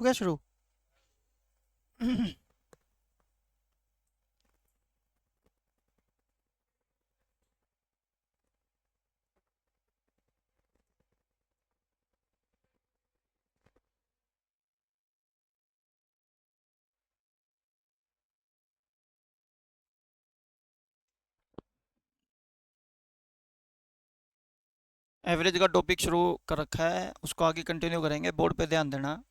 हो गया शुरू। एवरेज का टॉपिक शुरू कर रखा है, उसको आगे कंटिन्यू करेंगे। बोर्ड पे ध्यान देना।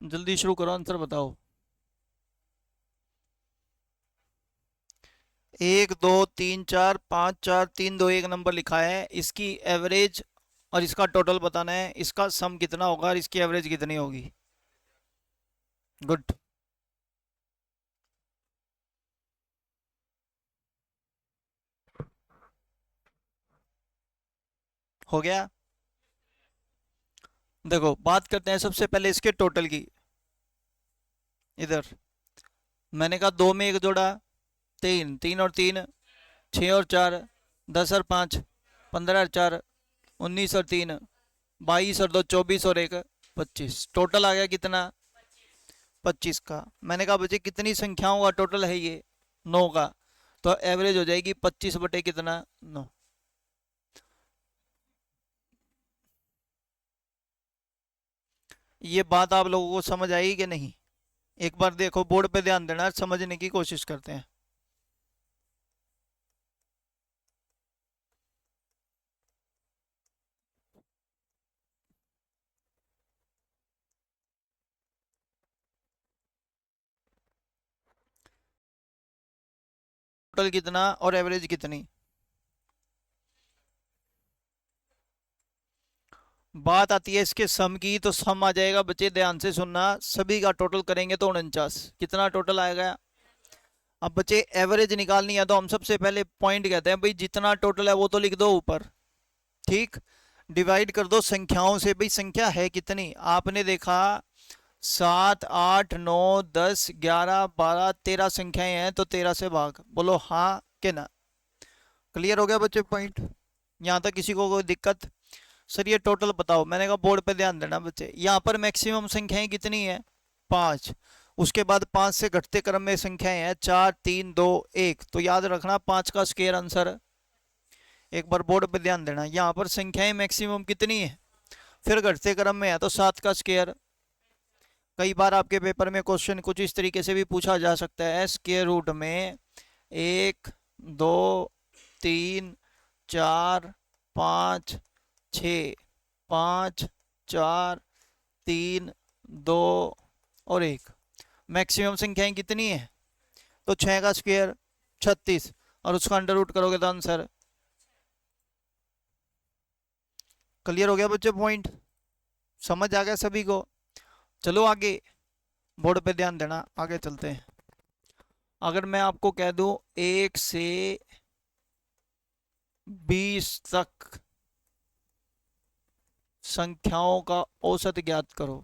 जल्दी शुरू करो, आंसर बताओ। एक दो तीन चार पाँच, चार तीन दो एक नंबर लिखा है, इसकी एवरेज और इसका टोटल बताना है। इसका सम कितना होगा और इसकी एवरेज कितनी होगी। गुड। हो गया। देखो, बात करते हैं सबसे पहले इसके टोटल की। इधर मैंने कहा दो में एक जोड़ा, तीन, तीन और तीन, छः और चार, 10 और पाँच, 15 और चार, 19 और तीन, 22 और दो, 24 और एक, 25। टोटल आ गया कितना? 25 का। मैंने कहा बच्चे कितनी संख्याओं का टोटल है ये? 9 का। तो एवरेज हो जाएगी 25 बटे कितना? 9। ये बात आप लोगों को समझ आई कि नहीं? एक बार देखो, बोर्ड पे ध्यान देना, समझने की कोशिश करते हैं। टोटल कितना और एवरेज कितनी? बात आती है इसके सम की, तो सम आ जाएगा बच्चे, ध्यान से सुनना, सभी का टोटल करेंगे तो 49। कितना टोटल आएगा? अब बच्चे एवरेज निकालनी है, तो हम सबसे पहले पॉइंट कहते हैं भाई, जितना टोटल है वो तो लिख दो ऊपर। ठीक। डिवाइड कर दो संख्याओं से, भाई संख्या है कितनी आपने देखा। 7, 8, 9, 10, 11, 12, 13 संख्याएं हैं, तो 13 से भाग। बोलो हाँ कि ना। क्लियर हो गया बच्चे पॉइंट? यहाँ तक किसी को कोई दिक्कत? सर ये टोटल बताओ। मैंने कहा बोर्ड पे ध्यान देना बच्चे, यहाँ पर मैक्सिमम संख्याएं कितनी है? 5। उसके बाद 5 से घटते क्रम में संख्याएं हैं 4, 3, 2, 1। तो याद रखना 5 का स्क्वायर आंसर। एक बार बोर्ड पे ध्यान देना, यहाँ पर संख्याएं मैक्सिमम कितनी है, फिर घटते क्रम में है तो 7 का स्क्वायर। कई बार आपके पेपर में क्वेश्चन कुछ इस तरीके से भी पूछा जा सकता है, स्क्वायर रूट में 1, 2, 3, 4, 5, 6, 5, 4, 3, 2 और 1। मैक्सिमम संख्याएं कितनी है? तो 6 का स्क्वायर 36, और उसका अंडर रूट करोगे तो आंसर। क्लियर हो गया बच्चे पॉइंट? समझ आ गया सभी को? चलो आगे, बोर्ड पे ध्यान देना, आगे चलते हैं। अगर मैं आपको कह दूं 1 से 20 तक संख्याओं का औसत ज्ञात करो।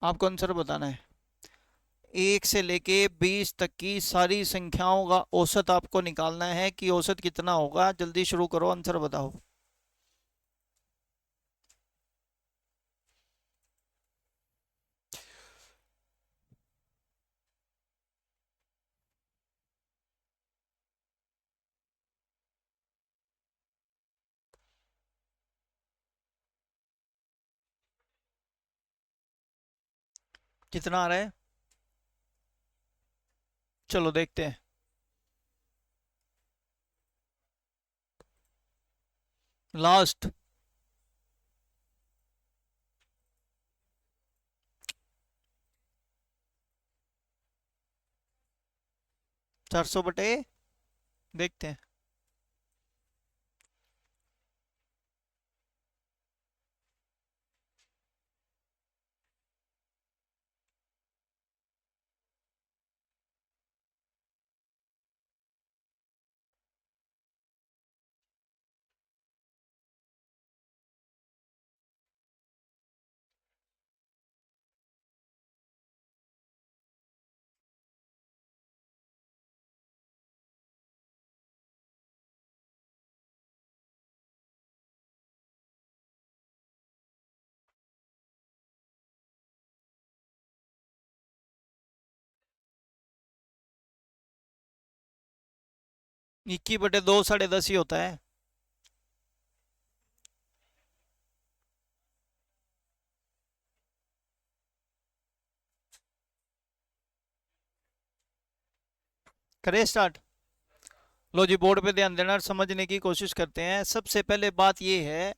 आपको आंसर बताना है। 1 से लेके 20 तक की सारी संख्याओं का औसत आपको निकालना है कि औसत कितना होगा। जल्दी शुरू करो, आंसर बताओ। कितना आ रहा है? चलो देखते हैं। लास्ट। 400 बटे, देखते हैं। 21/2 10.5 ही होता है। करें स्टार्ट। लो जी, बोर्ड पे ध्यान देना और समझने की कोशिश करते हैं। सबसे पहले बात ये है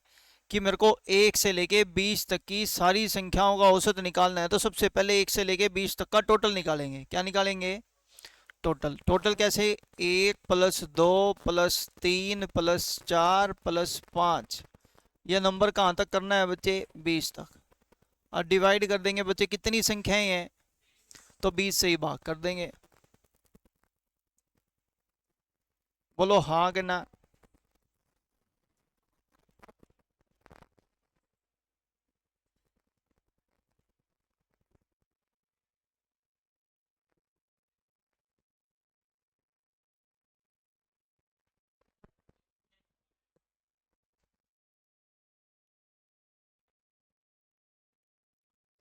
कि मेरे को 1 से लेके 20 तक की सारी संख्याओं का औसत निकालना है। तो सबसे पहले 1 से लेके 20 तक का टोटल निकालेंगे। क्या निकालेंगे? टोटल। टोटल कैसे? 1+2+3+4+5। यह नंबर कहाँ तक करना है बच्चे? 20 तक। और डिवाइड कर देंगे बच्चे, कितनी संख्याएं हैं तो 20 से ही भाग कर देंगे। बोलो हाँ कि ना।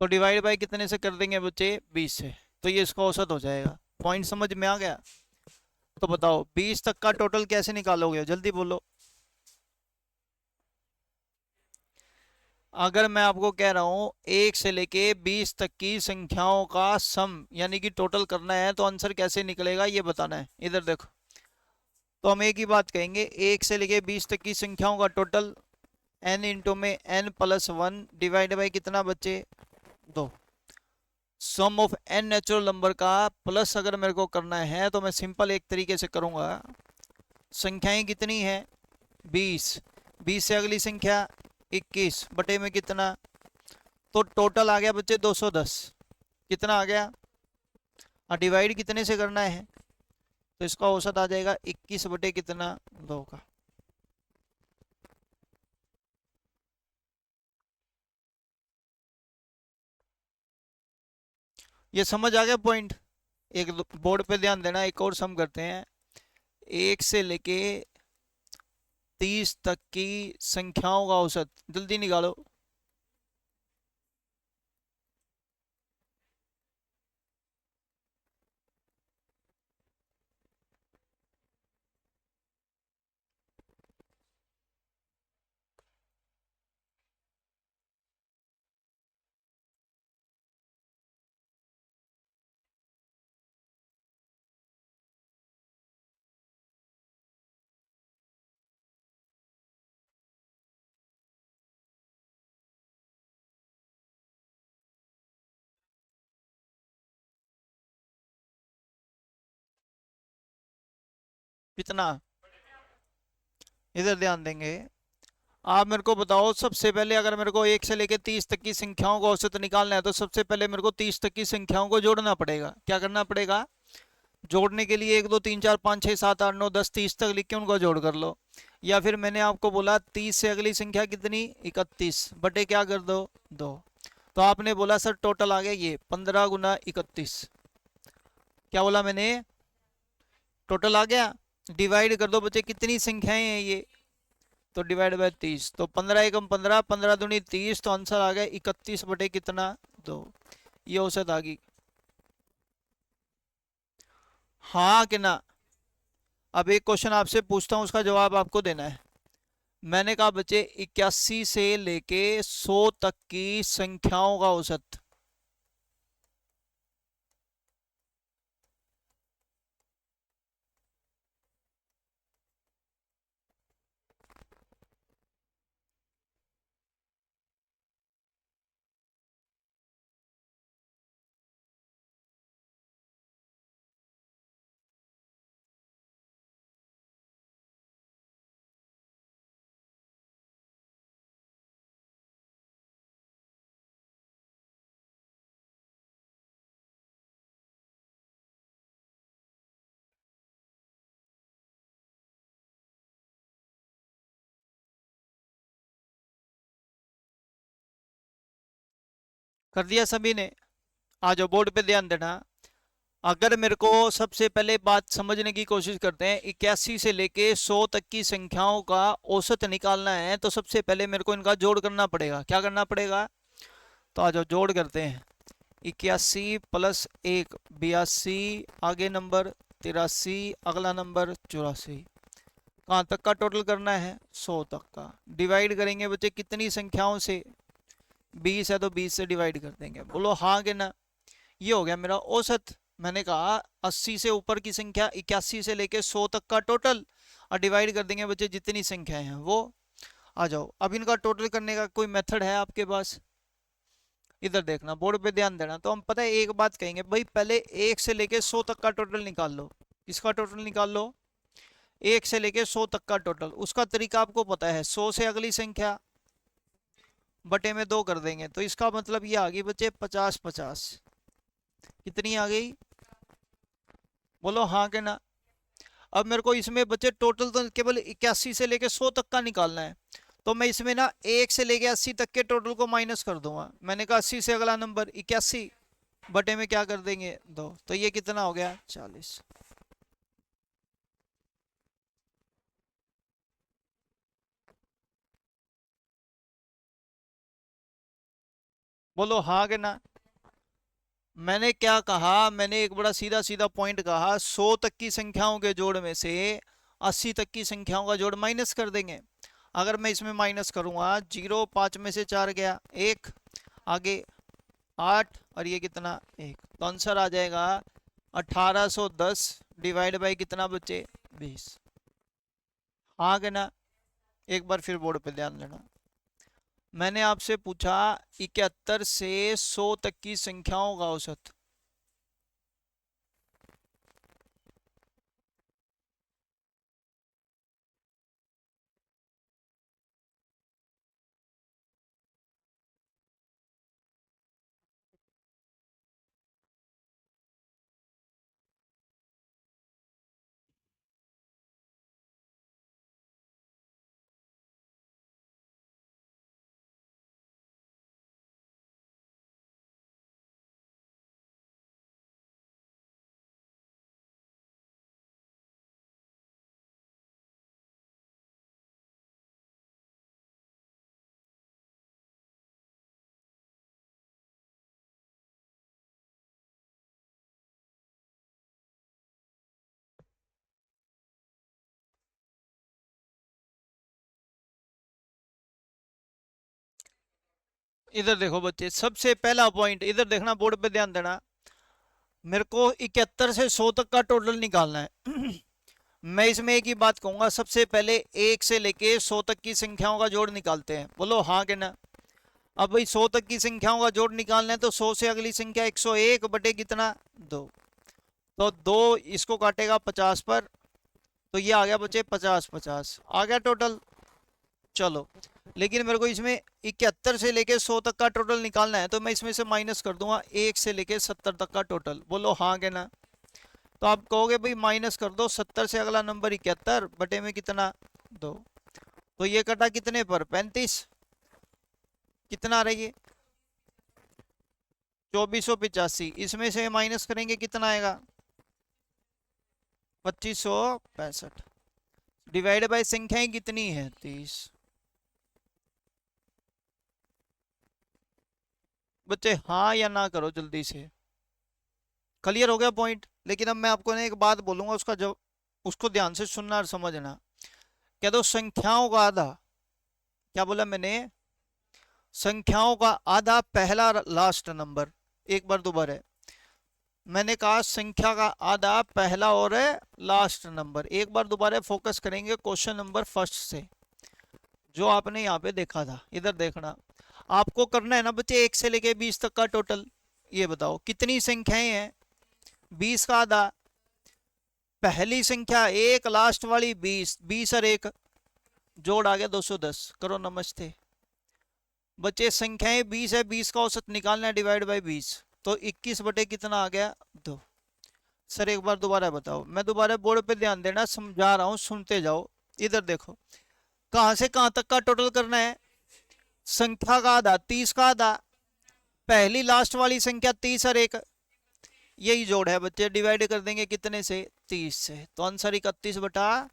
तो डिवाइड बाय कितने से कर देंगे बच्चे? 20 से। तो ये इसका औसत हो जाएगा। पॉइंट समझ में आ गया? तो बताओ 20 तक का टोटल कैसे निकालोगे? जल्दी बोलो। अगर मैं आपको कह रहा हूं 1 से लेके 20 तक की संख्याओं का सम यानी कि टोटल करना है, तो आंसर कैसे निकलेगा ये बताना है। इधर देखो, तो हम एक ही बात कहेंगे, 1 से लेके 20 तक की संख्याओं का टोटल n इंटू में n+1 डिवाइड बाई कितना बच्चे? 2। सम ऑफ n नेचुरल नंबर का प्लस अगर मेरे को करना है तो मैं सिंपल एक तरीके से करूंगा। संख्याएं कितनी है? 20। 20 से अगली संख्या 21 बटे में कितना? तो टोटल आ गया बच्चे 210। कितना आ गया? और डिवाइड कितने से करना है? तो इसका औसत आ जाएगा 21 बटे कितना? 2 का। ये समझ आ गया पॉइंट? एक बोर्ड पे ध्यान देना। एक और सम करते हैं। 1 से लेके 30 तक की संख्याओं का औसत जल्दी निकालो। कितना? इधर ध्यान देंगे। आप मेरे को बताओ, सबसे पहले अगर मेरे को 1 से लेके 30 तक की संख्याओं का औसत निकालना है तो सबसे पहले मेरे को 30 तक की संख्याओं को जोड़ना पड़ेगा। क्या करना पड़ेगा? जोड़ने के लिए 1 2 3 4 5 6 7 8 9 10 30 तक लिख के उनको जोड़ कर लो। या फिर मैंने आपको बोला 30 से अगली संख्या कितनी? 31 बटे क्या कर दो? 2। तो आपने बोला सर टोटल आ गया ये 15 गुना 31। क्या बोला मैंने? टोटल आ गया। डिवाइड कर दो बच्चे, कितनी संख्याएं हैं ये? तो डिवाइड बाय 30। तो 15 एकम 15, 15 दूनी 30। तो आंसर आ गया 31 बटे कितना? 2। ये औसत आ गई। हाँ कि ना? अब एक क्वेश्चन आपसे पूछता हूँ, उसका जवाब आपको देना है। मैंने कहा बच्चे 81 से लेके 100 तक की संख्याओं का औसत। कर दिया सभी ने? आ जाओ बोर्ड पे ध्यान देना। अगर मेरे को सबसे पहले बात समझने की कोशिश करते हैं, 81 से लेके 100 तक की संख्याओं का औसत निकालना है तो सबसे पहले मेरे को इनका जोड़ करना पड़ेगा। क्या करना पड़ेगा? तो आ जाओ जोड़ करते हैं। 81 प्लस 1 82, आगे नंबर 83, अगला नंबर 84। कहाँ तक का टोटल करना है? 100 तक का। डिवाइड करेंगे बच्चे कितनी संख्याओं से? 20 है तो 20 से डिवाइड कर देंगे। बोलो हाँ कि ना। ये हो गया मेरा औसत। मैंने कहा 80 से ऊपर की संख्या 81 से लेके 100 तक का टोटल, और डिवाइड कर देंगे बच्चे जितनी संख्याएं हैं वो। आ जाओ, अब इनका टोटल करने का कोई मेथड है आपके पास? इधर देखना, बोर्ड पे ध्यान देना। तो हम पता है एक बात कहेंगे भाई, पहले 1 से लेके 100 तक का टोटल निकाल लो। किसका टोटल निकाल लो? 1 से लेके 100 तक का टोटल। उसका तरीका आपको पता है, 100 से अगली संख्या बटे में 2 कर देंगे। तो इसका मतलब ये आ गई बच्चे 50-50। कितनी आ गई? बोलो हाँ के ना। अब मेरे को इसमें बच्चे टोटल तो केवल 81 से लेके 100 तक का निकालना है। तो मैं इसमें ना 1 से लेके 80 तक के टोटल को माइनस कर दूंगा। मैंने कहा 80 से अगला नंबर 81 बटे में क्या कर देंगे? 2। तो ये कितना हो गया? 40। बोलो हाँ के ना। मैंने क्या कहा? मैंने एक बड़ा सीधा सीधा पॉइंट कहा, 100 तक की संख्याओं के जोड़ में से 80 तक की संख्याओं का जोड़ माइनस कर देंगे। अगर मैं इसमें माइनस करूंगा, 0 5 में से 4 गया 1, आगे 8, और ये कितना? 1। तो आंसर आ जाएगा 1810 डिवाइड बाई कितना बच्चे? 20। हाँ के ना। एक बार फिर बोर्ड पे ध्यान देना। मैंने आपसे पूछा 71 से 100 तक की संख्याओं का औसत। इधर देखो बच्चे, सबसे पहला पॉइंट इधर देखना, बोर्ड पे ध्यान देना। मेरे को 71 से 100 तक का टोटल निकालना है। मैं इसमें एक ही बात कहूंगा, सबसे पहले 1 से लेके 100 तक की संख्याओं का जोड़ निकालते हैं। बोलो हाँ के ना। अब भाई 100 तक की संख्याओं का जोड़ निकालना है, तो 100 से अगली संख्या 101 बटे कितना? 2। तो 2 इसको काटेगा 50 पर, तो ये आ गया बच्चे 50-50 आ गया टोटल। चलो, लेकिन मेरे को इसमें 71 से लेके 100 तक का टोटल निकालना है, तो मैं इसमें से माइनस कर दूंगा 1 से लेके 70 तक का टोटल। बोलो हाँ के ना। तो आप कहोगे भाई माइनस कर दो, 70 से अगला नंबर 71 बटे में कितना? 2। तो ये कटा कितने पर? 35। कितना आ रही है? 2485। इसमें से माइनस करेंगे कितना आएगा? 2565। डिवाइड बाय संख्याएं कितनी है? 30। बच्चे हाँ या ना करो जल्दी से। क्लियर हो गया पॉइंट? लेकिन अब मैं आपको ना एक बात बोलूंगा, उसका जब उसको ध्यान से सुनना और समझना। कह दो संख्याओं का आधा। क्या बोला मैंने? संख्याओं का आधा पहला लास्ट नंबर। एक बार दोबारा है, मैंने कहा संख्या का आधा पहला और लास्ट नंबर। एक बार दोबारा फोकस करेंगे क्वेश्चन नंबर फर्स्ट से, जो आपने यहाँ पे देखा था। इधर देखना, आपको करना है ना बच्चे 1 से लेके 20 तक का टोटल। ये बताओ कितनी संख्याएं हैं? 20 का आधा पहली संख्या 1, लास्ट वाली 20, 20 और 1 जोड़ आ गया 210। करो नमस्ते। बच्चे संख्याएं 20 है, 20 का औसत निकालना है, डिवाइड बाई 20। तो 21 बटे कितना आ गया? 2। सर एक बार दोबारा बताओ। मैं दोबारा बोर्ड पे ध्यान देना, समझा रहा हूं, सुनते जाओ। इधर देखो, कहां से कहां तक का टोटल करना है? संख्या का आधा 30 का आधा पहली लास्ट वाली संख्या 30 और 1, यही जोड़ है बच्चे। डिवाइड कर देंगे कितने से? 30 से। तो आंसर 31 बटा।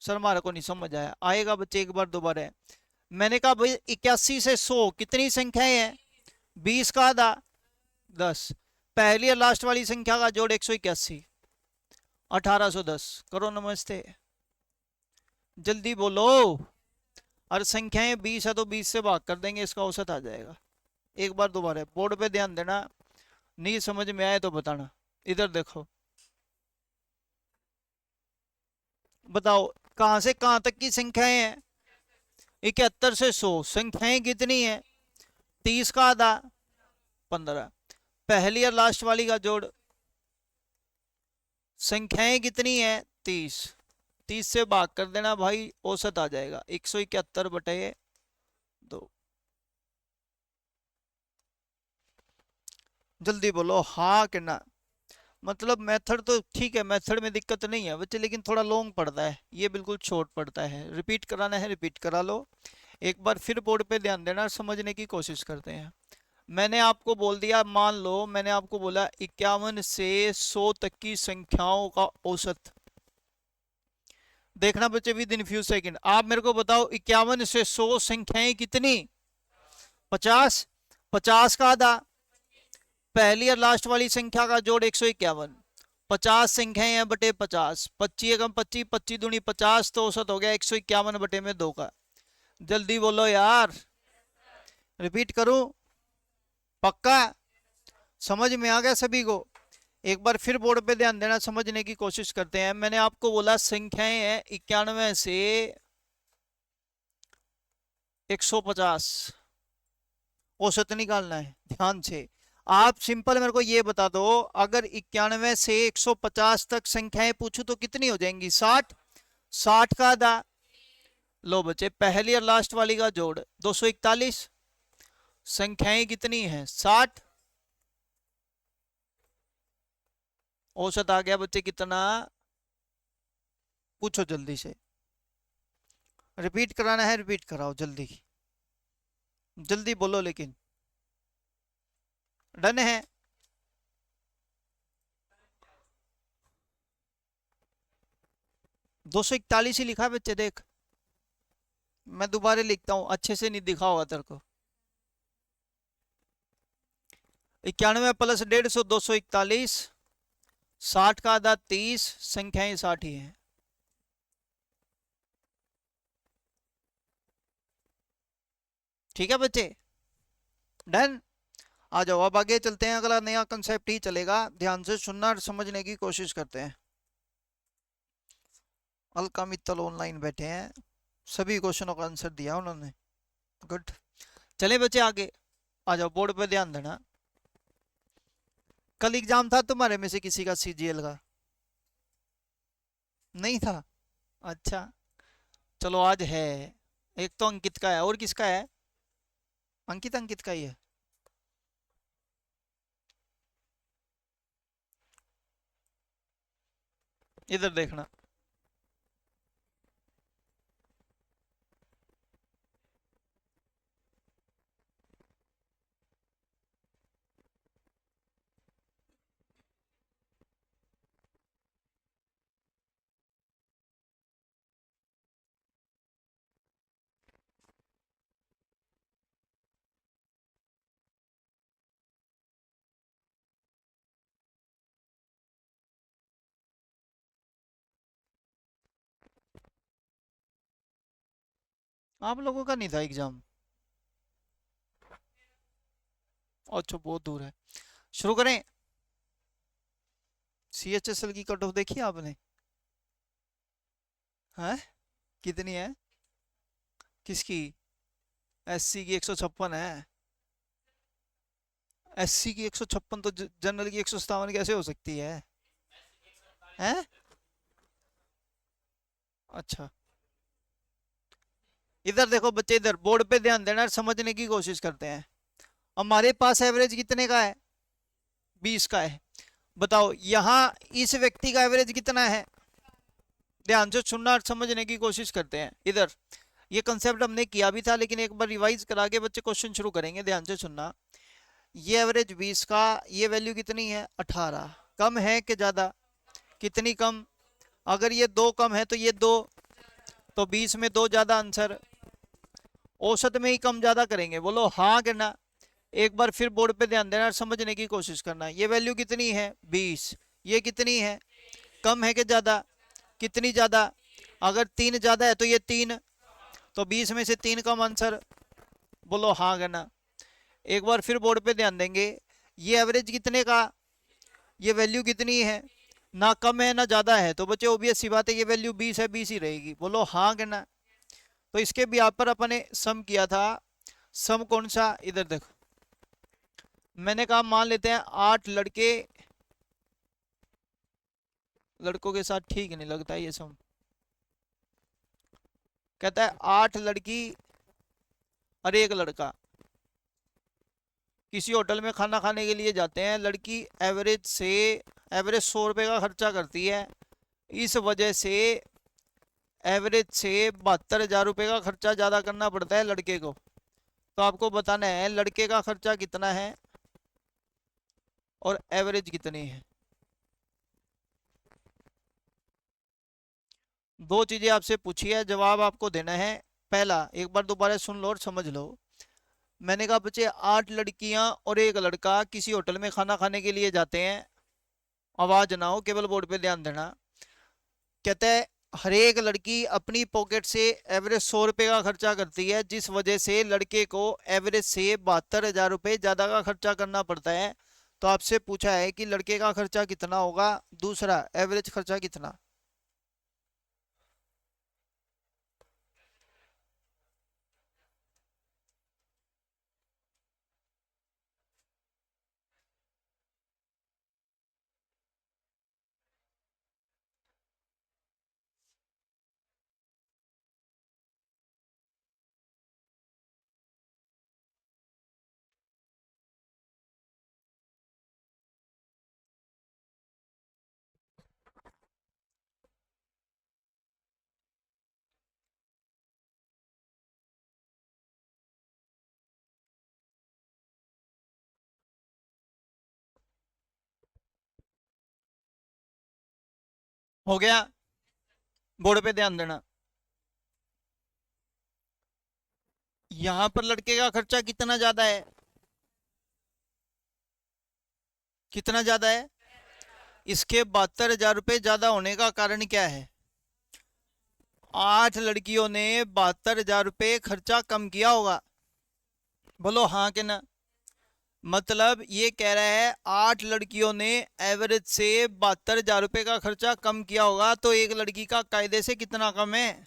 सर हमारे को नहीं समझ आया, आएगा बच्चे एक बार दोबारा। मैंने कहा भाई 81 से 100 कितनी संख्याएं हैं? 20 का आधा 10, पहली और लास्ट वाली संख्या का जोड़ 181, 1810। करो नमस्ते। जल्दी बोलो। और संख्याएं 20 है तो 20 से भाग कर देंगे, इसका औसत आ जाएगा। एक बार दोबारा बोर्ड पे ध्यान देना, नहीं समझ में आए तो बताना। इधर देखो, बताओ कहां से कहां तक की संख्याएं हैं? 71 से 100 संख्याएं कितनी है? 30 का आधा 15। पहली और लास्ट वाली का जोड़, संख्याएं कितनी है? 30। 30 से भाग कर देना भाई, औसत आ जाएगा 171/2। जल्दी बोलो हाँ कि ना। मतलब मेथड तो ठीक है, मेथड में दिक्कत नहीं है बच्चे, लेकिन थोड़ा लॉन्ग पड़ता है, ये बिल्कुल शॉर्ट पड़ता है। रिपीट कराना है रिपीट करा लो। एक बार फिर बोर्ड पे ध्यान देना, समझने की कोशिश करते हैं। मैंने आपको बोल दिया, मान लो मैंने आपको बोला 51 से 100 तक की संख्याओं का औसत। देखना बच्चे विद इन फ्यू सेकंड, आप मेरे को बताओ 51 से 100 संख्याएं कितनी? 50। 50 का आधा, पहली और लास्ट वाली संख्या का जोड़ 151। 50 संख्याएं हैं बटे 50, 25 एकम 25, 25 दूनी 50, तो औसत हो गया 151/2 का। जल्दी बोलो यार, रिपीट करूं? पक्का समझ में आ गया सभी को? एक बार फिर बोर्ड पे ध्यान देना, समझने की कोशिश करते हैं। मैंने आपको बोला संख्याएं हैं 91 से 150, औसत निकालना है ध्यान से। आप सिंपल मेरे को ये बता दो, अगर 91 से 150 तक संख्याएं पूछूं तो कितनी हो जाएंगी? 60। 60 का आधा, लो बच्चे पहली और लास्ट वाली का जोड़ 241। संख्याएं कितनी हैं? 60। औसत आ गया बच्चे कितना? पूछो जल्दी से। रिपीट कराना है रिपीट कराओ जल्दी, जल्दी बोलो लेकिन। डन है? 241 ही लिखा है बच्चे, देख मैं दोबारा लिखता हूं, अच्छे से नहीं दिखा होगा तेरे को। 91 प्लस 150, 241। 60 का आधा 30, संख्याएं 60 ही हैं। ठीक है बच्चे, डन। आ जाओ अब आगे चलते हैं, अगला नया कंसेप्ट ही चलेगा, ध्यान से सुनना और समझने की कोशिश करते हैं। अलका मित्तल ऑनलाइन बैठे हैं, सभी क्वेश्चनों का आंसर दिया उन्होंने, गुड। चले बच्चे आगे, आ जाओ बोर्ड पे ध्यान देना। कल एग्जाम था तुम्हारे में से किसी का सीजीएल का? नहीं था? अच्छा, चलो आज है। एक तो अंकित का है, और किसका है? अंकित, अंकित का ही है। इधर देखना, आप लोगों का नहीं था एग्जाम? अच्छा बहुत दूर है। शुरू करें? सीएचएसएल की कट ऑफ देखी आपने? हैं? कितनी है? किसकी? एससी की 156 है। एससी की 156 तो जनरल की 157 कैसे हो सकती है? हैं? अच्छा, इधर देखो बच्चे, इधर बोर्ड पे ध्यान देना और समझने की कोशिश करते हैं। हमारे पास एवरेज कितने का है? 20 का है। बताओ यहाँ इस व्यक्ति का एवरेज कितना है? ध्यान से सुनना और समझने की कोशिश करते हैं। इधर ये कंसेप्ट हमने किया भी था, लेकिन एक बार रिवाइज करा के बच्चे क्वेश्चन शुरू करेंगे, ध्यान से सुनना। ये एवरेज 20 का, ये वैल्यू कितनी है? 18। कम है कि ज्यादा? कितनी कम? अगर ये 2 कम है तो ये 2, तो 20 में 2 ज्यादा आंसर। औसत में ही कम ज्यादा करेंगे, बोलो हाँ कि ना। एक बार फिर बोर्ड पे ध्यान देना और समझने की कोशिश करना। ये वैल्यू कितनी है? 20। ये कितनी है? कम है कि ज्यादा? कितनी ज्यादा? अगर 3 ज्यादा है तो ये 3, तो 20 में से 3 कम आंसर। बोलो हाँ कहना। एक बार फिर बोर्ड पे ध्यान देंगे, ये एवरेज कितने का, ये वैल्यू कितनी है, ना कम है ना ज्यादा है, तो बच्चे ऑब्वियस सी बात है ये वैल्यू 20 है, 20 ही रहेगी। बोलो हाँ कहना। तो इसके भी यहाँ पर अपने सम किया था। सम कौन सा, इधर देखो, मैंने कहा मान लेते हैं 8 लड़के, लड़कों के साथ ठीक नहीं लगता ये सम। कहता है 8 लड़की और 1 लड़का किसी होटल में खाना खाने के लिए जाते हैं। लड़की एवरेज 100 रुपये का खर्चा करती है, इस वजह से एवरेज से 72,000 रुपये का खर्चा ज़्यादा करना पड़ता है लड़के को। तो आपको बताना है लड़के का खर्चा कितना है और एवरेज कितनी है। दो चीज़ें आपसे पूछी है, जवाब आपको देना है। पहला, एक बार दोबारा सुन लो और समझ लो। मैंने कहा बच्चे 8 लड़कियां और 1 लड़का किसी होटल में खाना खाने के लिए जाते हैं। आवाज ना हो, केवल बोर्ड पे ध्यान देना। कहता है हर एक लड़की अपनी पॉकेट से एवरेज 100 रुपये का खर्चा करती है, जिस वजह से लड़के को एवरेज से 72,000 रुपये ज़्यादा का खर्चा करना पड़ता है। तो आपसे पूछा है कि लड़के का खर्चा कितना होगा, दूसरा एवरेज खर्चा कितना। हो गया, बोर्ड पे ध्यान देना। यहां पर लड़के का खर्चा कितना ज्यादा है, कितना ज्यादा है, इसके 72,000 रुपये ज्यादा होने का कारण क्या है। 8 लड़कियों ने 72,000 रुपये खर्चा कम किया होगा। बोलो हाँ के ना। मतलब ये कह रहा है 8 लड़कियों ने एवरेज से 72,000 रुपये का खर्चा कम किया होगा, तो एक लड़की का कायदे से कितना कम है,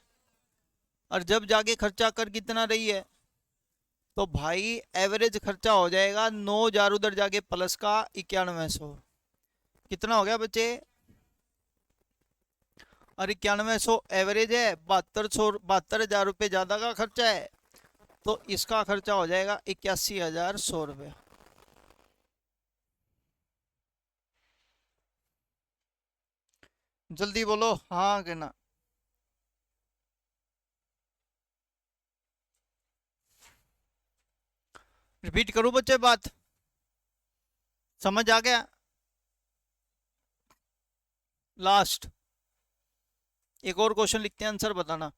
और जब जाके खर्चा कर कितना रही है, तो भाई एवरेज खर्चा हो जाएगा 9,000, उधर जाके प्लस का 9100। कितना हो गया बच्चे, और 9100 एवरेज है, 72,000 रुपये ज्यादा का खर्चा है, तो इसका खर्चा हो जाएगा 81,100 रुपये। जल्दी बोलो हाँ के ना। रिपीट करूं बच्चे बात, समझ आ गया। लास्ट एक और क्वेश्चन लिखते हैं, आंसर बताना।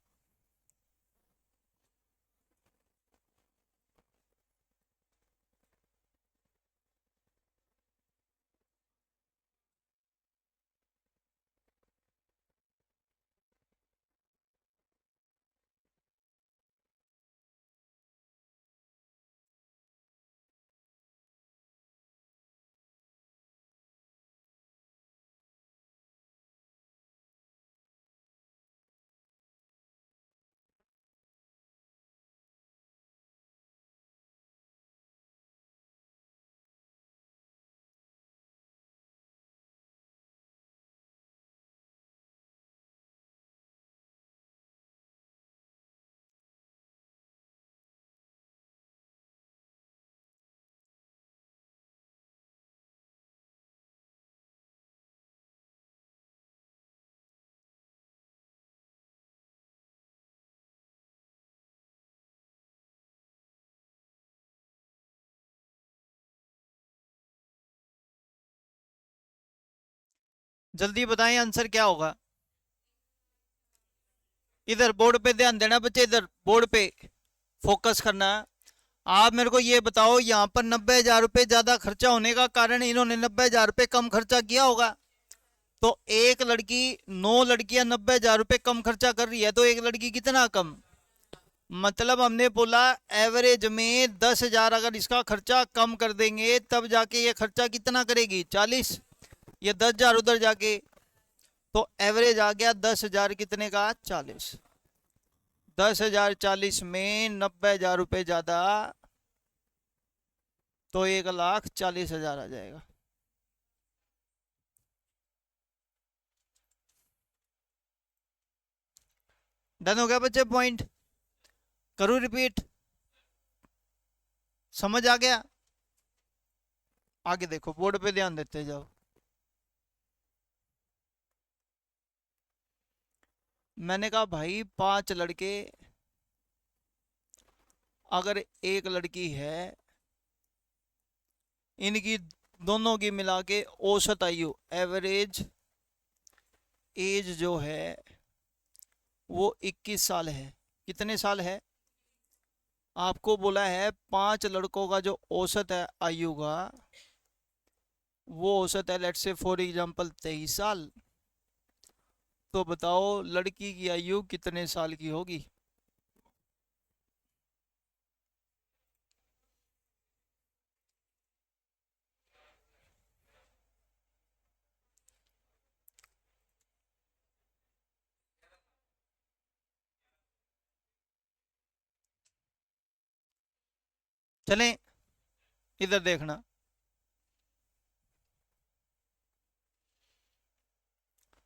जल्दी बताएं आंसर क्या होगा। इधर बोर्ड पे ध्यान देना बच्चे, इधर बोर्ड पे फोकस करना। आप मेरे को ये बताओ, यहाँ पर 90,000 रुपये ज्यादा खर्चा होने का कारण इन्होंने 90,000 रुपये कम खर्चा किया होगा। तो एक लड़की 9 लड़कियां 90,000 रुपये कम खर्चा कर रही है, तो एक लड़की कितना कम। मतलब हमने बोला एवरेज में 10,000 अगर इसका खर्चा कम कर देंगे तब जाके ये खर्चा कितना करेगी, 40। ये 10,000 उधर जाके, तो एवरेज आ गया 10,000 कितने का, 40। 10,000 40 में 90,000 रुपये ज्यादा, तो 1,40,000 आ जाएगा। डन हो गया बच्चे पॉइंट। करूँ रिपीट, समझ आ गया। आगे देखो, बोर्ड पे ध्यान देते जाओ। मैंने कहा भाई 5 लड़के, अगर एक लड़की है, इनकी दोनों की मिला के औसत आयु, एवरेज एज जो है वो 21 साल है। कितने साल है, आपको बोला है 5 लड़कों का जो औसत है आयु का, वो औसत है लेट्स से फॉर एग्जांपल 23 साल। तो बताओ लड़की की आयु कितने साल की होगी। चलें, इधर देखना।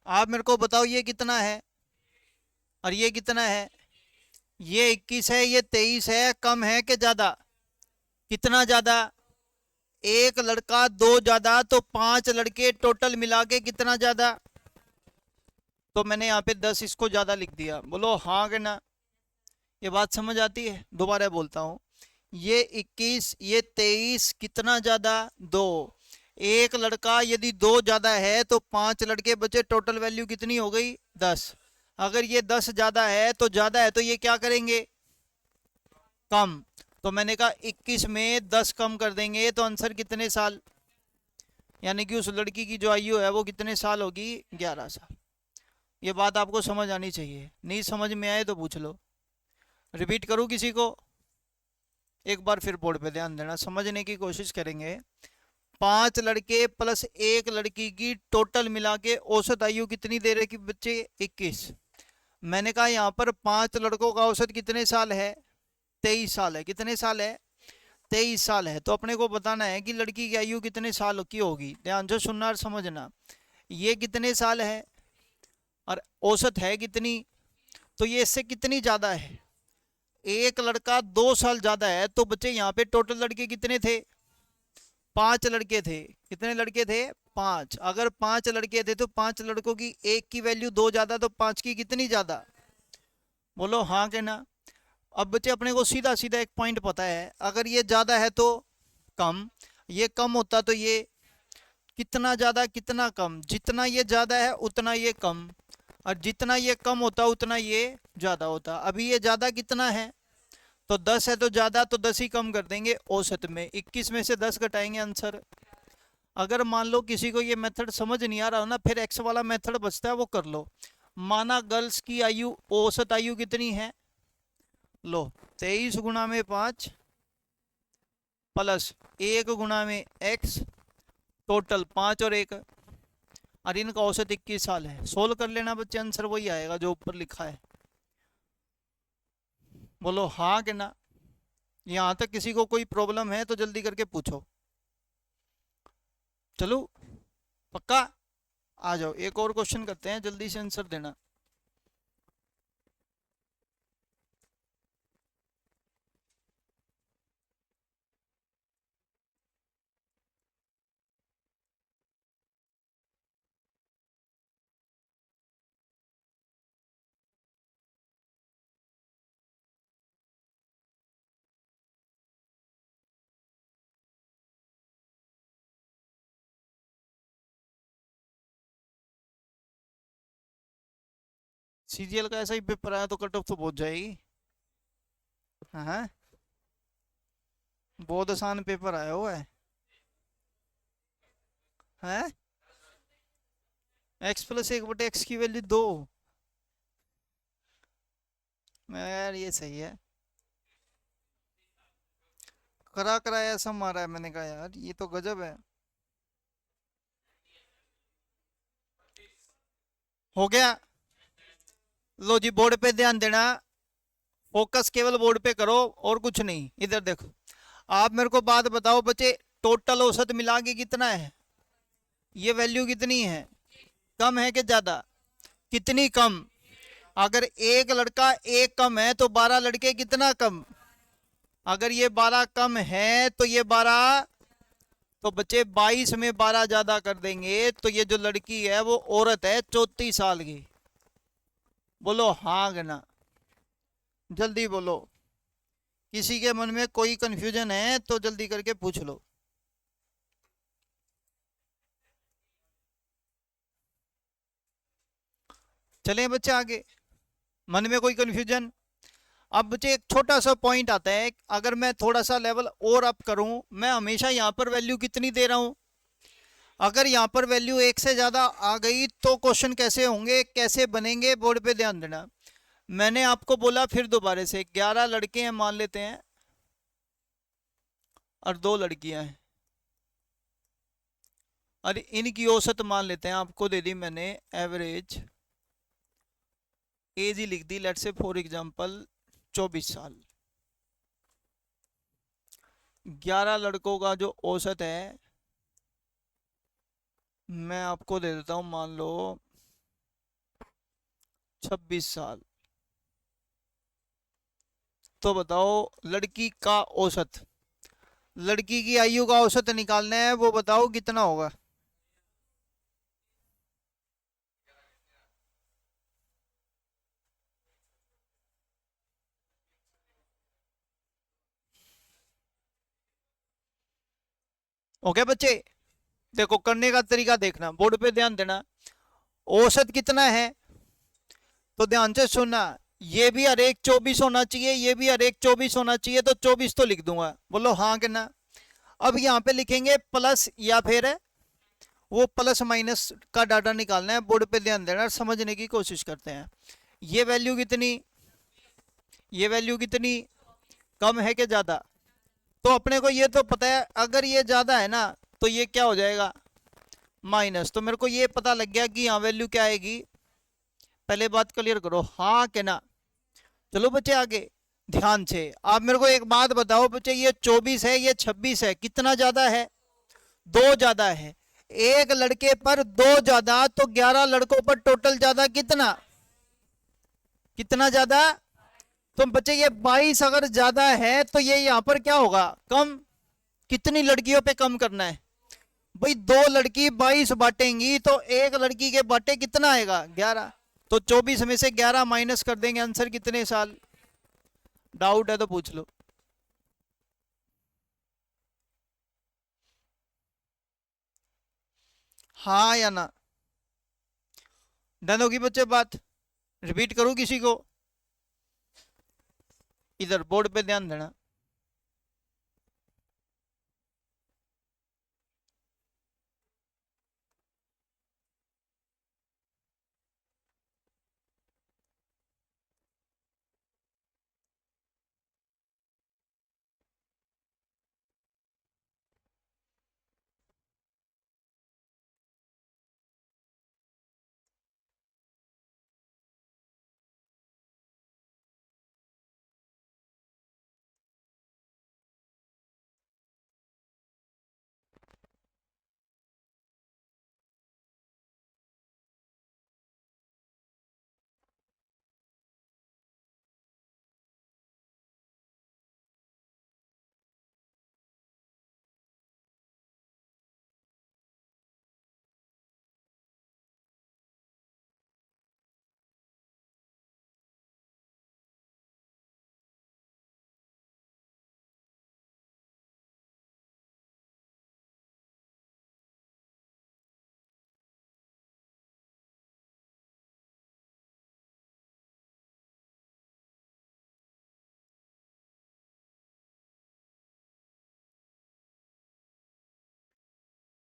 आप मेरे को बताओ ये कितना है और ये कितना है। ये 21 है, ये 23 है, कम है कि ज्यादा, कितना ज्यादा। एक लड़का दो ज्यादा, तो 5 लड़के टोटल मिला के कितना ज्यादा। तो मैंने यहाँ पे 10 इसको ज्यादा लिख दिया, बोलो हाँ कि ना। ये बात समझ आती है, दोबारा बोलता हूँ। ये 21, ये 23, कितना ज्यादा, दो। एक लड़का यदि दो ज्यादा है तो 5 लड़के बचे, टोटल वैल्यू कितनी हो गई, 10। अगर ये 10 ज्यादा है तो ज्यादा है, तो ये क्या करेंगे, कम। तो मैंने कहा 21 में 10 कम कर देंगे तो आंसर कितने साल, यानी कि उस लड़की की जो आयु है वो कितने साल होगी, 11 साल। ये बात आपको समझ आनी चाहिए, नहीं समझ में आए तो पूछ लो। रिपीट करूँ किसी को, एक बार फिर बोर्ड पे ध्यान देना, समझने की कोशिश करेंगे। 5 लड़के प्लस एक लड़की की टोटल मिला के औसत आयु कितनी दे रहे कि बच्चे, 21। मैंने कहा यहाँ पर 5 लड़कों का औसत कितने साल है, 23 साल है। कितने साल है, 23 साल है। तो अपने को बताना है कि लड़की की आयु कितने साल की होगी। ध्यान से सुनना और समझना, ये कितने साल है और औसत है कितनी, तो ये इससे कितनी ज्यादा है। एक लड़का 2 साल ज्यादा है, तो बच्चे यहाँ पे टोटल लड़के कितने थे, 5 लड़के थे। कितने लड़के थे, 5। अगर 5 लड़के थे तो 5 लड़कों की एक की वैल्यू 2 ज्यादा, तो 5 की कितनी ज्यादा, बोलो हाँ के ना। अब बच्चे अपने को सीधा सीधा एक पॉइंट पता है, अगर ये ज्यादा है तो कम, ये कम होता तो ये कितना ज्यादा कितना कम, जितना ये ज्यादा है उतना ये कम, और जितना ये कम होता उतना ये ज्यादा होता। अभी ये ज्यादा कितना है, तो 10 है, तो ज्यादा तो 10 ही कम कर देंगे औसत में, 21 में से 10 घटाएंगे आंसर। अगर मान लो किसी को ये मेथड समझ नहीं आ रहा हो ना, फिर एक्स वाला मेथड बचता है वो कर लो। माना गर्ल्स की आयु, औसत आयु कितनी है, लो 23 गुणा में 5 प्लस 1 गुणा में x, टोटल 5 और 1, और इनका औसत 21 साल है। सोल्व कर लेना बच्चे, आंसर वही आएगा जो ऊपर लिखा है। बोलो हाँ कि ना। यहाँ तक किसी को कोई प्रॉब्लम है तो जल्दी करके पूछो। चलो पक्का, आ जाओ एक और क्वेश्चन करते हैं, जल्दी से आंसर देना। सीजीएल का ऐसा ही पेपर आया तो कट ऑफ तो पहुंच जाएगी। हाँ, बहुत आसान पेपर आया हुआ है। हैं, एक्स प्लस एक बटे एक्स की वैल्यू 2। यार ये सही है। करा कराया ऐसा मारा है, मैंने कहा यार ये तो गजब है। हो गया। लो जी, बोर्ड पे ध्यान देना। फोकस केवल बोर्ड पे करो और कुछ नहीं। इधर देखो। आप मेरे को बात बताओ बच्चे, टोटल औसत मिला के कितना है? ये वैल्यू कितनी है? कम है कि ज्यादा? कितनी कम? अगर एक लड़का एक कम है तो 12 लड़के कितना कम? अगर ये 12 कम है तो ये 12, तो बच्चे 22 में 12 ज्यादा कर देंगे तो ये जो लड़की है वो औरत है 34 साल की। बोलो हाँ कि ना? जल्दी बोलो। किसी के मन में कोई कंफ्यूजन है तो जल्दी करके पूछ लो। चलें बच्चे आगे। मन में कोई कंफ्यूजन? अब बच्चे एक छोटा सा पॉइंट आता है, अगर मैं थोड़ा सा लेवल और अप करूं, मैं हमेशा यहां पर वैल्यू कितनी दे रहा हूं? अगर यहां पर वैल्यू एक से ज्यादा आ गई तो क्वेश्चन कैसे होंगे, कैसे बनेंगे, बोर्ड पे ध्यान देना। मैंने आपको बोला फिर दोबारा से, 11 लड़के हैं मान लेते हैं और 2 लड़कियां हैं, और इनकी औसत मान लेते हैं, आपको दे दी मैंने एवरेज एज ही लिख दी, लेट्स से फॉर एग्जांपल 24 साल। 11 लड़कों का जो औसत है मैं आपको दे देता हूं, मान लो 26 साल। तो बताओ लड़की का औसत, लड़की की आयु का औसत निकालना है, वो बताओ कितना होगा? ओके बच्चे, देखो करने का तरीका देखना, बोर्ड पे ध्यान देना। औसत कितना है? तो ध्यान से सुनना। ये भी हर एक 24 होना चाहिए, ये भी हर एक 24 होना चाहिए, तो 24 तो लिख दूंगा। बोलो हाँ कि ना? अब यहाँ पे लिखेंगे प्लस या फिर वो प्लस माइनस का डाटा निकालना है। बोर्ड पे ध्यान देना, समझने की कोशिश करते हैं। ये वैल्यू कितनी, ये वैल्यू कितनी, कम है कि ज्यादा? तो अपने को ये तो पता है, अगर ये ज्यादा है ना तो ये क्या हो जाएगा? माइनस। तो मेरे को ये पता लग गया कि यहाँ वैल्यू क्या आएगी। पहले बात क्लियर करो, हाँ कि ना? चलो बच्चे आगे ध्यान से। आप मेरे को एक बात बताओ बच्चे, ये 24 है, ये 26 है, कितना ज्यादा है? 2 ज्यादा है। एक लड़के पर 2 ज्यादा, तो 11 लड़कों पर टोटल ज्यादा कितना? कितना ज्यादा? तो बच्चे ये 22 अगर ज्यादा है तो ये यहां पर क्या होगा? कम। कितनी लड़कियों पे कम करना है? भाई 2 लड़की 22 बांटेंगी तो एक लड़की के बाटे कितना आएगा? 11। तो 24 में से 11 माइनस कर देंगे, आंसर कितने साल? डाउट है तो पूछ लो। हाँ या ना? डन होगी बच्चे बात? रिपीट करूं किसी को? इधर बोर्ड पे ध्यान देना।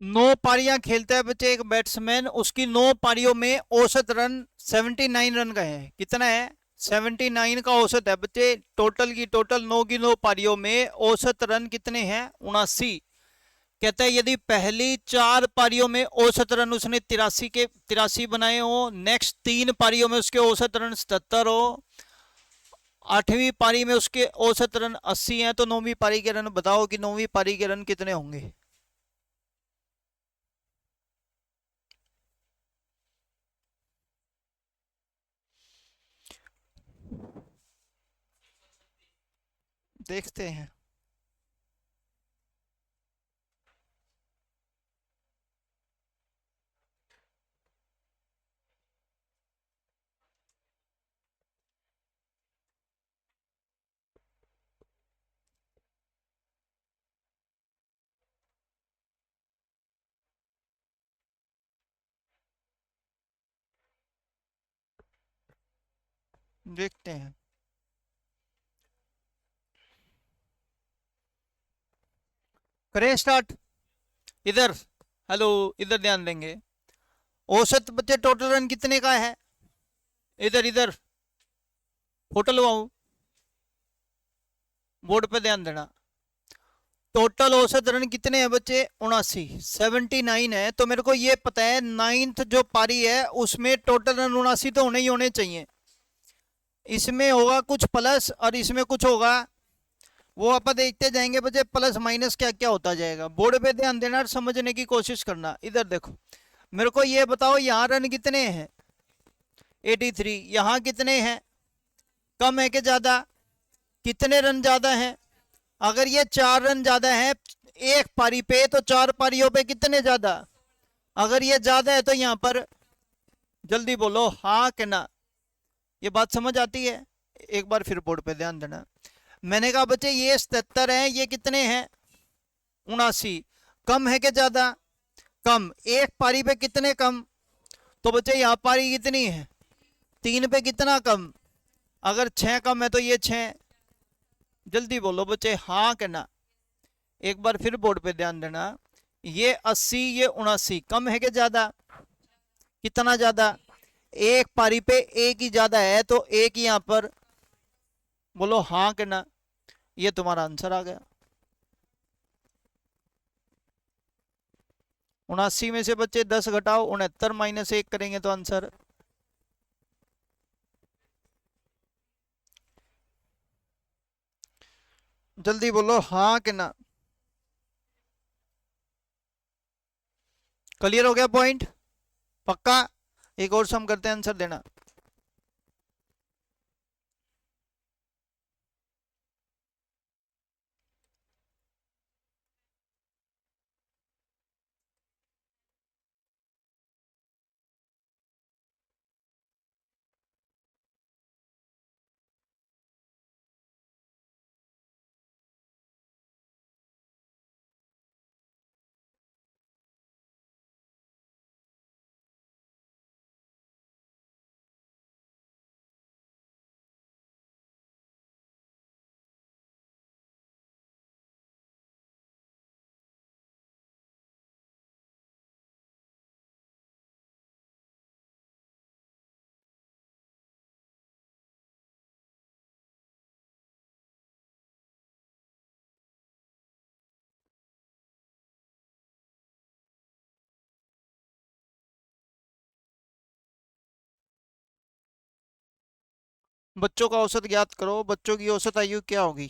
9 पारियां खेलता है बच्चे एक बैट्समैन, उसकी 9 पारियों में औसत रन 79 रन का है। कितना है? 79 का औसत है बच्चे। टोटल की टोटल 9 की 9 पारियों में औसत रन कितने हैं? 79। कहता है यदि पहली 4 पारियों में औसत रन उसने 83 बनाए हो, नेक्स्ट 3 पारियों में उसके औसत रन 77 हो, 8वीं पारी में उसके औसत रन 80 हैं, तो 9वीं पारी के रन बताओ कि 9वीं पारी के रन कितने होंगे। देखते हैं। देखते हैं। करें स्टार्ट। इधर, हेलो, इधर ध्यान देंगे। औसत बच्चे टोटल रन कितने का है? इधर इधर होटल वाऊ, बोर्ड पे ध्यान देना। टोटल औसत रन कितने हैं बच्चे? 79, 79 है। तो मेरे को ये पता है नाइन्थ जो पारी है उसमें टोटल रन 79 तो होने ही होने चाहिए। इसमें होगा कुछ प्लस और इसमें कुछ होगा, वो अपन देखते जाएंगे बच्चे, प्लस माइनस क्या क्या होता जाएगा। बोर्ड पे ध्यान देना और समझने की कोशिश करना। इधर देखो, मेरे को ये बताओ यहाँ रन कितने हैं? 83। यहाँ कितने हैं? कम है कि ज्यादा? कितने रन ज्यादा हैं? अगर ये 4 रन ज्यादा है एक पारी पे, तो 4 पारियों पे कितने ज्यादा? अगर ये ज्यादा है तो यहाँ पर, जल्दी बोलो हाँ कि ना। ये बात समझ आती है? एक बार फिर बोर्ड पे ध्यान देना। मैंने कहा बच्चे ये 77 है, ये कितने हैं? 79। कम है कि ज्यादा? कम। एक पारी पे कितने कम? तो बच्चे यहाँ पारी कितनी है? 3 पे कितना कम? अगर 6 कम है तो ये 6। जल्दी बोलो बच्चे हाँ कि ना। एक बार फिर बोर्ड पे ध्यान देना। ये 80, ये 79, कम है कि ज्यादा? कितना ज्यादा? एक पारी पे एक ही ज्यादा है, तो एक ही यहाँ पर। बोलो हाँ कि ना। ये तुम्हारा आंसर आ गया। 79 में से बच्चे 10 घटाओ, 69 माइनस 1 करेंगे तो आंसर। जल्दी बोलो हाँ कि ना। क्लियर हो गया पॉइंट? पक्का? एक और सम करते हैं, आंसर देना। बच्चों का औसत ज्ञात करो। बच्चों की औसत आयु क्या होगी?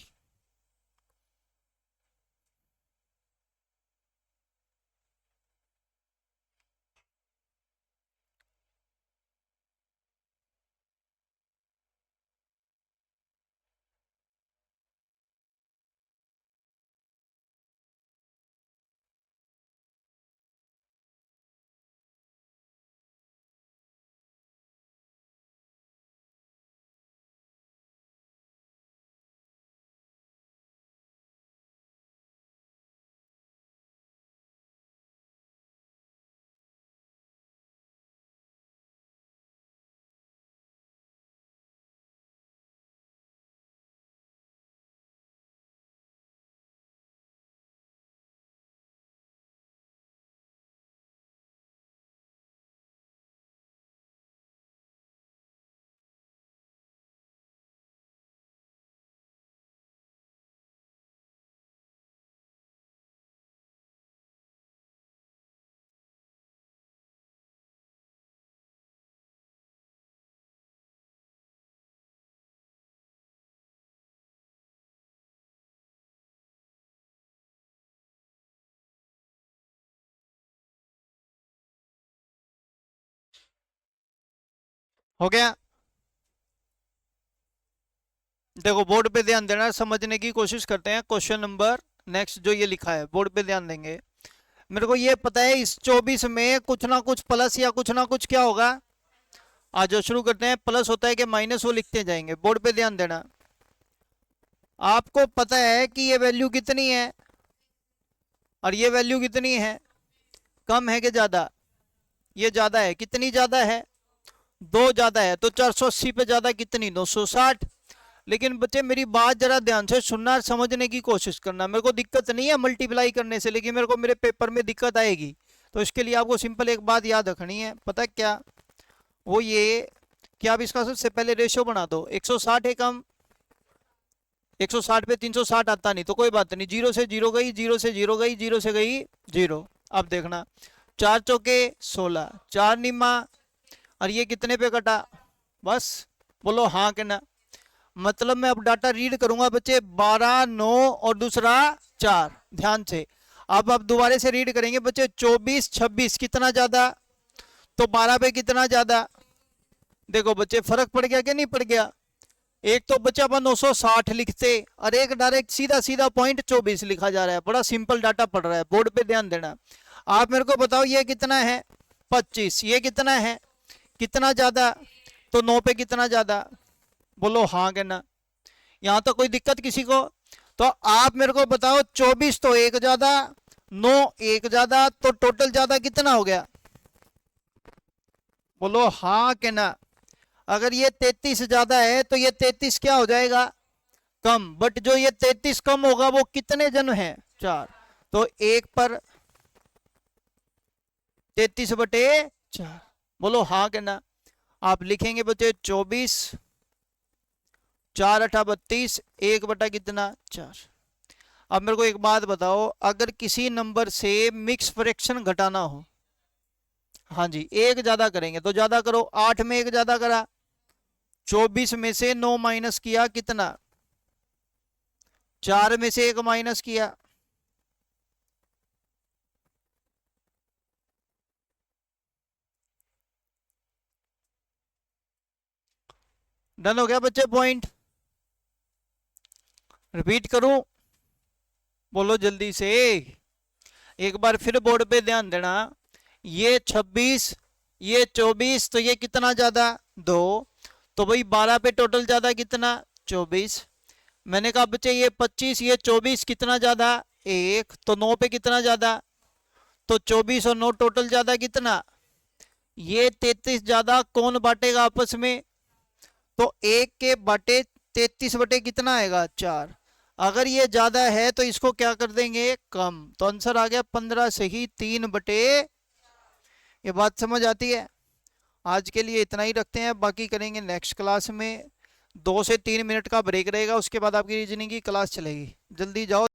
हो गया। देखो बोर्ड पे ध्यान देना, समझने की कोशिश करते हैं। क्वेश्चन नंबर नेक्स्ट जो ये लिखा है बोर्ड पे ध्यान देंगे। मेरे को ये पता है इस 24 में कुछ ना कुछ प्लस या कुछ ना कुछ क्या होगा। आज जो शुरू करते हैं, प्लस होता है कि माइनस, वो लिखते जाएंगे। बोर्ड पे ध्यान देना। आपको पता है कि ये वैल्यू कितनी है और ये वैल्यू कितनी है, कम है कि ज्यादा। ये ज्यादा है, कितनी ज्यादा है, 2 ज्यादा है। तो 480 पे ज्यादा कितनी, 960। लेकिन बच्चे मेरी बात जरा ध्यान से सुनना और समझने की कोशिश करना। मेरे को दिक्कत नहीं है मल्टीप्लाई करने से, लेकिन मेरे को मेरे पेपर में दिक्कत आएगी। तो इसके लिए आपको सिंपल एक बात याद रखनी है, पता है क्या, वो ये कि आप इसका सबसे पहले रेशियो बना दो। 160 है कम, 160 पे 360 आता नहीं, तो कोई बात नहीं, 0 से 0 गई, 0 से 0 गई, 0 से गई 0। अब देखना 4 चौके 16, 4 निमा, और ये कितने पे कटा, बस बोलो हाँ के ना। मतलब मैं अब डाटा रीड करूंगा बच्चे, 12 9 और दूसरा 4, ध्यान से। अब दोबारा से रीड करेंगे बच्चे, 24 26 कितना ज्यादा, तो 12 पे कितना ज्यादा। देखो बच्चे फर्क पड़ गया कि नहीं पड़ गया। एक तो बच्चा अपन 960 लिखते और एक डायरेक्ट सीधा सीधा पॉइंट 24 लिखा जा रहा है। बड़ा सिंपल डाटा पड़ रहा है, बोर्ड पे ध्यान देना। आप मेरे को बताओ ये कितना है, 25, ये कितना है, कितना ज्यादा, तो 9 पे कितना ज्यादा, बोलो हाँ के ना। यहां तो कोई दिक्कत किसी को। तो आप मेरे को बताओ 24 तो एक ज्यादा, 9 एक ज्यादा, तो टोटल ज्यादा कितना हो गया, बोलो हाँ के ना। अगर ये 33 ज्यादा है तो ये 33 क्या हो जाएगा, कम। बट जो ये 33 कम होगा वो कितने जन है, 4। तो 1 पर 33/4, बोलो हाँ के ना। आप लिखेंगे बच्चे 24, 4 8 32, 1 बटा कितना, 4। अब मेरे को एक बात बताओ, अगर किसी नंबर से मिक्स फ्रैक्शन घटाना हो, हाँ जी, एक ज्यादा करेंगे तो ज्यादा करो। 8 में एक ज्यादा करा, 24 में से 9 माइनस किया कितना, 4 में से 1 माइनस किया, डन हो गया बच्चे पॉइंट। रिपीट करूं, बोलो जल्दी से। एक बार फिर बोर्ड पे ध्यान देना। ये 26, ये 24, तो ये कितना ज्यादा, 2। तो भाई 12 पे टोटल ज्यादा कितना, 24। मैंने कहा बच्चे ये 25, ये 24 कितना ज्यादा, 1। तो 9 पे कितना ज्यादा, तो 24 और 9 टोटल ज्यादा कितना, ये 33 ज्यादा। कौन बांटेगा आपस में, तो 1 के बटे 33 बटे कितना आएगा, 4। अगर ये ज्यादा है तो इसको क्या कर देंगे, कम। तो आंसर आ गया 15 से ही 3/। ये बात समझ आती है। आज के लिए इतना ही रखते हैं, बाकी करेंगे नेक्स्ट क्लास में। 2 से 3 मिनट का ब्रेक रहेगा, उसके बाद आपकी रीजनिंग की क्लास चलेगी। जल्दी जाओ।